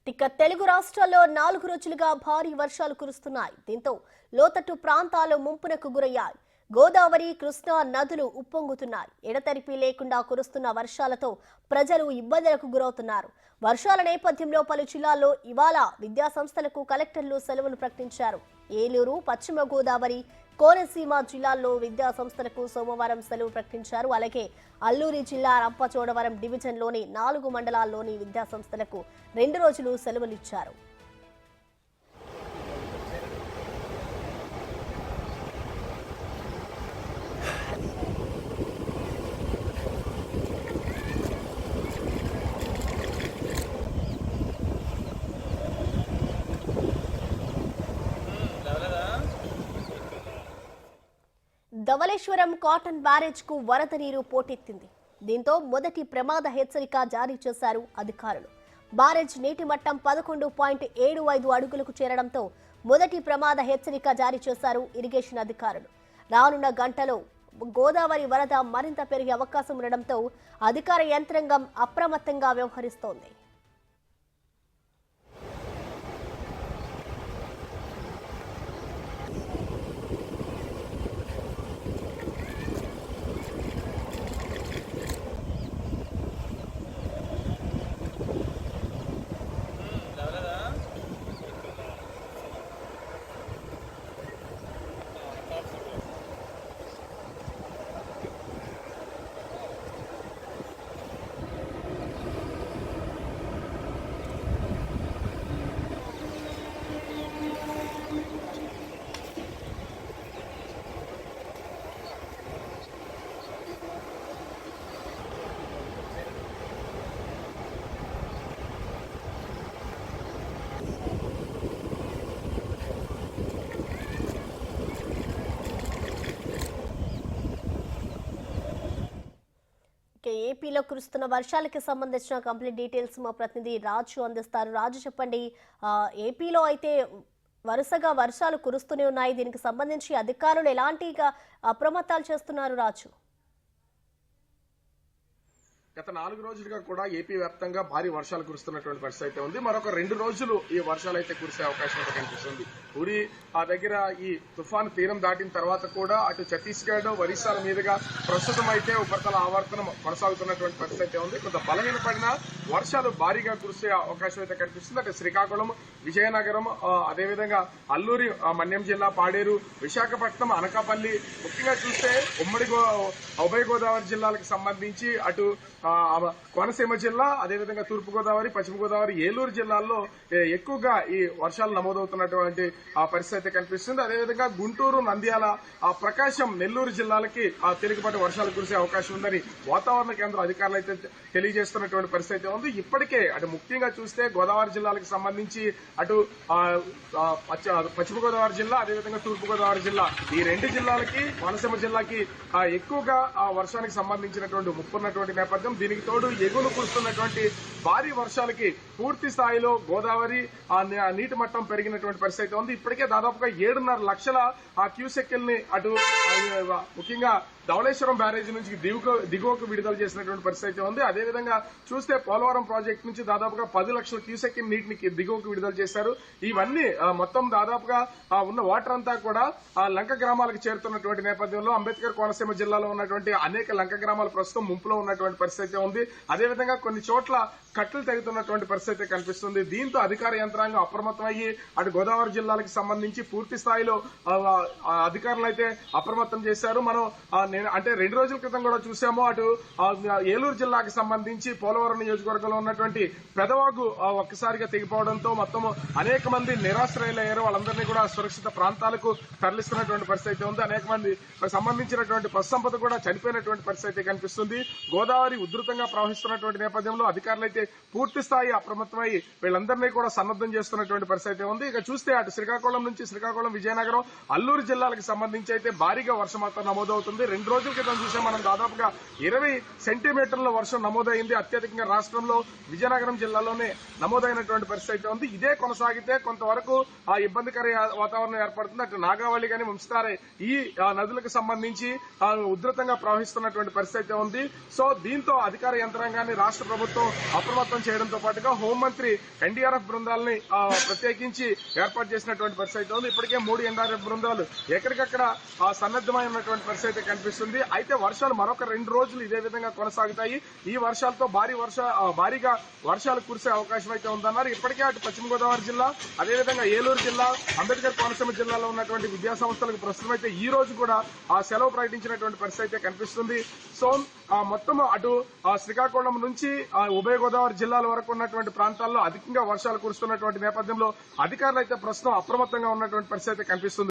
ఇక తెలుగు రాష్ట్రాల్లో 4 రోజులుగా భారీ వర్షాలు కురుస్తున్నాయి. దీంతో లోతట్టు ప్రాంతాలు ముంపునకు గురయ్యాయి. గోదావరి, కృష్ణా నదులు ఉప్పొంగుతున్నాయి. ఎడతెరిపి లేకుండా కురుస్తున్న వర్షాలతో ప్రజలు ఇబ్బందులకు గురవుతున్నారు. వర్షాల నేపథ్యంలో పలు జిల్లాల్లో ఇవాళ విద్యాసంస్థలకు కలెక్టర్లు సెలవులు ప్రకటించారు. ఏలూరు, పశ్చిమ గోదావరి, కోనసీమ జిల్లాల్లో విద్యాసంస్థలకు సోమవారం సెలవు ప్రకటించారు. అలాగే అల్లూరి జిల్లా రంపచోడవరం డివిజన్లోని 4 మండలాల్లోని విద్యాసంస్థలకు 2 రోజులు సెలవులిచ్చారు. ధవళేశ్వరం కాటన్ బ్యారేజ్ కు వరద నీరు పోటెత్తింది. దీంతో మొదటి ప్రమాద హెచ్చరిక జారీ చేశారు అధికారులు. బ్యారేజ్ నీటి మట్టం 11.75 అడుగులకు చేరడంతో మొదటి ప్రమాద హెచ్చరిక జారీ చేశారు ఇరిగేషన్ అధికారులు. రానున్న గంటలో గోదావరి వరద మరింత పెరిగే అవకాశం ఉండడంతో అధికార యంత్రాంగం అప్రమత్తంగా వ్యవహరిస్తోంది. ఏపీలో కురుస్తున్న వర్షాలకు సంబంధించిన కంప్లీట్ డీటెయిల్స్ మా ప్రతినిధి రాజు అందిస్తారు. రాజు, చెప్పండి, ఏపీలో అయితే వరుసగా వర్షాలు కురుస్తూనే ఉన్నాయి. దీనికి సంబంధించి అధికారులు ఎలాంటి అప్రమత్తాలు చేస్తున్నారు రాజు? గత 4 రోజులుగా కూడా ఏపీ వ్యాప్తంగా భారీ వర్షాలు కురుస్తున్నటువంటి పరిస్థితి అయితే ఉంది. మరొక 2 రోజులు ఈ వర్షాలు అయితే కురిసే అవకాశం అయితే కనిపిస్తుంది. పూరి ఆ దగ్గర ఈ తుఫాను తీరం దాటిన తర్వాత కూడా అటు ఛత్తీస్గఢ్, ఒరిస్సాల మీదుగా ప్రస్తుతం అయితే ఉపరితల ఆవర్తనం కొనసాగుతున్నటువంటి పరిస్థితి అయితే ఉంది. కొంత బలహీనపడిన వర్షాలు భారీగా కురిసే అవకాశం అయితే కనిపిస్తుంది. అటు శ్రీకాకుళం, విజయనగరం, అదేవిధంగా అల్లూరి, మన్యం జిల్లా, పాడేరు, విశాఖపట్నం, అనకాపల్లి, ముఖ్యంగా చూస్తే ఉభయ గోదావరి జిల్లాలకు సంబంధించి అటు కోనసీమ జిల్లా, అదేవిధంగా తూర్పు గోదావరి, పశ్చిమ గోదావరి, ఏలూరు జిల్లాల్లో ఎక్కువగా ఈ వర్షాలు నమోదవుతున్నటువంటి పరిస్థితి కనిపిస్తుంది. అదేవిధంగా గుంటూరు, నంద్యాల, ప్రకాశం, నెల్లూరు జిల్లాలకి తేలికపాటి వర్షాలు కురిసే అవకాశం ఉందని వాతావరణ కేంద్ర అధికారులు అయితే తెలియజేస్తున్నటువంటి పరిస్థితి ఉంది. ఇప్పటికే అటు ముఖ్యంగా చూస్తే గోదావరి జిల్లాలకు సంబంధించి అటు పశ్చిమ గోదావరి జిల్లా, అదేవిధంగా తూర్పు గోదావరి జిల్లా, ఈ 2 జిల్లాలకి, కోనసీమ జిల్లాకి ఎక్కువగా వర్షానికి సంబంధించినటువంటి ముప్పున్నటువంటి నేపథ్యం. దీనికి తోడు ఎగులు కురుస్తున్నటువంటి భారీ వర్షాలకి పూర్తి స్థాయిలో గోదావరి నీటి మట్టం పెరిగినటువంటి పరిస్థితి ఉంది. ఇప్పటికే దాదాపుగా 7.5 లక్షల క్యూసెక్కిల్ని అటు ముఖ్యంగా ధవళేశ్వరం బ్యారేజీ నుంచి దిగువకు విడుదల చేసినటువంటి పరిస్థితి ఉంది. అదేవిధంగా చూస్తే పోలవరం ప్రాజెక్టు నుంచి దాదాపుగా 10 లక్షల క్యూసెక్కిల్ నీటిని దిగువకు విడుదల చేశారు. ఇవన్నీ మొత్తం దాదాపుగా ఉన్న వాటర్ అంతా కూడా లంక గ్రామాలకు చేరుతున్నటువంటి నేపథ్యంలో అంబేద్కర్ కోనసీమ జిల్లాలో ఉన్నటువంటి అనేక లంక గ్రామాలు ప్రస్తుతం ముంపులో ఉన్నటువంటి పరిస్థితి ఉంది. అదేవిధంగా కొన్ని చోట్ల కట్టలు తెగుతున్నటువంటి పరిస్థితి కనిపిస్తుంది. దీంతో అధికార యంత్రాంగం అప్రమత్తమయ్యి అటు గోదావరి జిల్లాలకు సంబంధించి పూర్తి స్థాయిలో అధికారులు అయితే అప్రమత్తం చేశారు. మనం అంటే 2 రోజుల క్రితం కూడా చూసాము. అటు ఏలూరు జిల్లాకు సంబంధించి పోలవరం నియోజకవర్గంలో ఉన్నటువంటి పెదవాగు ఒక్కసారిగా తెగిపోవడంతో మొత్తం అనేక మంది నిరాశ్రయులయ్యారు. వాళ్ళందరినీ కూడా సురక్షిత ప్రాంతాలకు తరలిస్తున్నటువంటి పరిస్థితి ఉంది. అనేక మంది సంబంధించినటువంటి పశు సంపద కూడా చనిపోయినటువంటి పరిస్థితి కనిపిస్తుంది. గోదావరి ఉధృతంగా ప్రవహిస్తున్నటువంటి నేపథ్యంలో అధికారులు అయితే పూర్తి స్థాయి అప్రమత్తమై వీళ్ళందరినీ కూడా సన్నద్దం చేస్తున్నటువంటి పరిస్థితి ఉంది. ఇక చూస్తే అటు శ్రీకాకుళం నుంచి శ్రీకాకుళం, విజయనగరం, అల్లూరు జిల్లాలకు సంబంధించి అయితే భారీగా వర్షపాతం నమోదవుతుంది. 2 2 రోజుల క్రితం చూసాం మనం దాదాపుగా 20 సెంటీమీటర్ల వర్షం నమోదైంది. అత్యధికంగా రాష్ట్రంలో విజయనగరం జిల్లాలోనే నమోదైనటువంటి పరిస్థితి అయితే ఉంది. ఇదే కొనసాగితే కొంతవరకు ఆ ఇబ్బందికర వాతావరణం ఏర్పడుతుంది. అటు నాగావళి గాని వంశధార ఈ నదులకు సంబంధించి ఉధృతంగా ప్రవహిస్తున్నటువంటి పరిస్థితి అయితే ఉంది. సో దీంతో అధికార యంత్రాంగాన్ని రాష్ట్ర ప్రభుత్వం అప్రమత్తం చేయడంతో పాటుగా హోంమంత్రి ఎన్డీఆర్ఎఫ్ బృందాలని ప్రత్యేకించి ఏర్పాటు చేసినటువంటి పరిస్థితి అయితే ఉంది. ఇప్పటికే 3 ఎన్డీఆర్ఎఫ్ బృందాలు ఎక్కడికక్కడ సన్నద్దమై ఉన్నటువంటి పరిస్థితి అయితే కనిపిస్తుంది. అయితే వర్షాలు మరొక 2 రోజులు ఇదే విధంగా కొనసాగుతాయి. ఈ వర్షాలతో భారీగా వర్షాలు కురిసే అవకాశం అయితే ఉందన్నారు. ఇప్పటికే అటు పశ్చిమ గోదావరి జిల్లా, అదేవిధంగా ఏలూరు జిల్లా, అంబేద్కర్ కోనసీమ జిల్లాలో ఉన్నటువంటి విద్యా సంస్థలకు ప్రస్తుతం అయితే ఈ రోజు కూడా సెలవు ప్రకటించినటువంటి పరిస్థితి అయితే కనిపిస్తుంది. సో మొత్తం అటు శ్రీకాకుళం నుంచి ఉభయ గోదావరి జిల్లాల వరకు ఉన్నటువంటి ప్రాంతాల్లో అధికంగా వర్షాలు కురుస్తున్నటువంటి నేపథ్యంలో అధికారులు అయితే ప్రస్తుతం అప్రమత్తంగా ఉన్నటువంటి పరిస్థితి అయితే కనిపిస్తుంది.